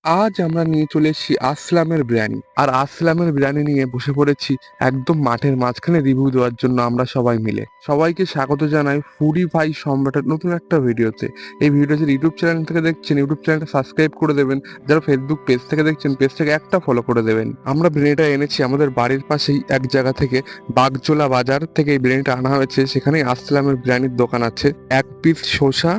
আজ আমরা নিয়ে চলে এসেছি আসলামের বিরিয়ানি। আর আসলামের বিরিয়ানি নিয়ে বসে পড়েছি একদম মাঠের মাঝখানে রিভিউ দেওয়ার জন্য আমরা সবাই মিলে। সবাইকে স্বাগত জানাই ফুডি ভাই সম্রাটের নতুন একটা ভিডিওতে। এই ভিডিওটা যদি ইউটিউব চ্যানেল থেকে দেখছেন, ইউটিউব চ্যানেলটা সাবস্ক্রাইব করে দেবেন। যারা ফেসবুক পেজ থেকে দেখছেন, পেজটাকে একটা ফলো করে দেবেন। আমরা বিরিয়ানিটা এনেছি আমাদের বাড়ির পাশেই এক জায়গা থেকে, বাগজোলা বাজার থেকে এই বিরিয়ানিটা আনা হয়েছে। সেখানেই আসলামের বিরিয়ানির দোকান আছে। এক পিস শসা,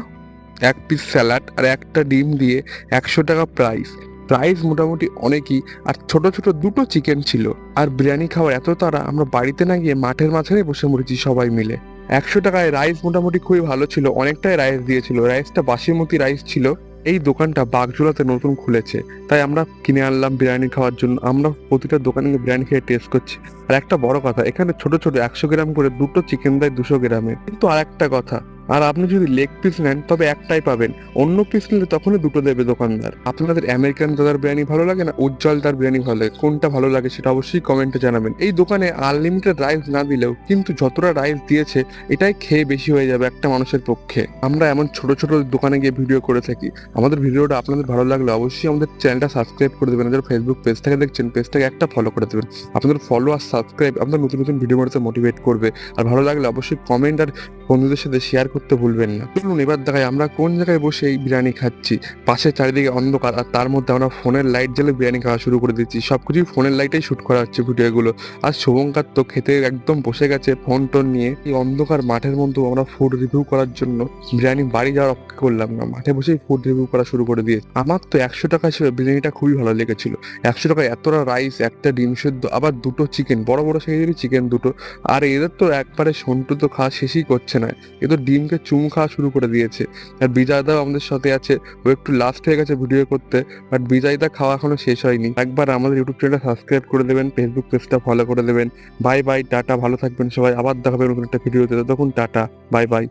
এক পিস স্যালাড আর একটা ডিম দিয়ে 100 টাকা প্রাইস। প্রাইস মোটামুটি অনেকই। আর ছোট ছোট দুটো চিকেন ছিল। আর বিরিয়ানি খাওয়ার এত তাড়া, আমরা বাড়িতে না গিয়ে মাঠের মাঝখানে বসে মরেছি সবাই মিলে। 100 টাকায় রাইস মোটামুটি খুবই ভালো ছিল, অনেকটাই রাইস দিয়েছিল। রাইসটা বাসমতি রাইস ছিল। এই দোকানটা বাগজোড়াতে নতুন খুলেছে, তাই আমরা কিনে আনলাম বিরিয়ানি খাওয়ার জন্য। আমরা প্রতিটা দোকানে গিয়ে বিরিয়ানি খেয়ে টেস্ট করছি। আর একটা বড় কথা, এখানে ছোট ছোট 100 গ্রাম করে দুটো চিকেন দেয় 200 গ্রামে। কিন্তু আর একটা কথা, আর আপনি যদি লেগ পিস নেন তবে একটাই পাবেন, অন্য পিস নিলে তখনই দুটো দেবে দোকানদার। আপনাদের আমেরিকান দাদার বিরিয়ানি ভালো লাগে না উজ্জ্বল দার বিরিয়ানি ভালো লাগে, কোনটা ভালো লাগে সেটা অবশ্যই কমেন্টে জানাবেন। এই দোকানে আনলিমিটেড রাইস না দিলেও কিন্তু যতটা রাইস দিয়েছে এটাই খেয়ে বেশি হয়ে যাবে একটা মানুষের পক্ষে। আমরা এমন ছোট ছোট দোকানে গিয়ে ভিডিও করে থাকি। আমাদের ভিডিওটা আপনাদের ভালো লাগলে অবশ্যই আমাদের চ্যানেলটা সাবস্ক্রাইব করে দেবেন। যারা ফেসবুক পেজ থেকে দেখছেন, পেজটাকে একটা ফলো করে দেবেন। আপনাদের ফলো আর সাবস্ক্রাইব আপনাদের নতুন নতুন ভিডিও বানাতে মোটিভেট করবে। আর ভালো লাগলে অবশ্যই কমেন্ট আর বন্ধুদের সাথে শেয়ার করতে ভুলবেন না। চলুন এবার দেখাই আমরা কোন জায়গায় বসে এই বিরিয়ানি খাচ্ছি। পাশে চারিদিকে অন্ধকার, আর তার মধ্যে আমরা ফোনের লাইট জ্বালে বিরিয়ানি খাওয়া শুরু করে দিচ্ছি। সবকিছুই ফোনের লাইটেই শুট করা হচ্ছে ভিডিওগুলো। আর শুভঙ্কার তো খেতে একদম বসে গেছে ফোন টোন নিয়ে। এই অন্ধকার মাঠের মধ্যেও আমরা ফুড রিভিউ করার জন্য বিরিয়ানি বাড়ি যাওয়ার অপেক্ষা করলাম না, মাঠে বসেই ফুড রিভিউ করা শুরু করে দিয়ে। আমার তো 100 টাকা ছিল, বিরিয়ানিটা খুবই ভালো লেগেছিল। 100 টাকায় এতটা রাইস, একটা ডিম সেদ্ধ, আবার দুটো চিকেন, বড় বড় সাইজেরই চিকেন দুটো। আর এদের তো একবারে সন্টু তো খাওয়া শেষই করছে না, এ তো ডিমকে চুমু খাওয়া শুরু করে দিয়েছে। আর বিজয়দাও আমাদের সাথে আছে, ও একটু লাস্ট হয়ে গেছে ভিডিও করতে, বাট বিজয়দা খাওয়া এখনো শেষ হয়নি। একবার আমাদের ইউটিউব চ্যানেলটা সাবস্ক্রাইব করে দেবেন, ফেসবুক পেজটা ফলো করে দেবেন। বাই বাই, টাটা, ভালো থাকবেন সবাই। আবার দেখাবে নতুন একটা ভিডিওতে, ততক্ষণ টাটা, বাই বাই।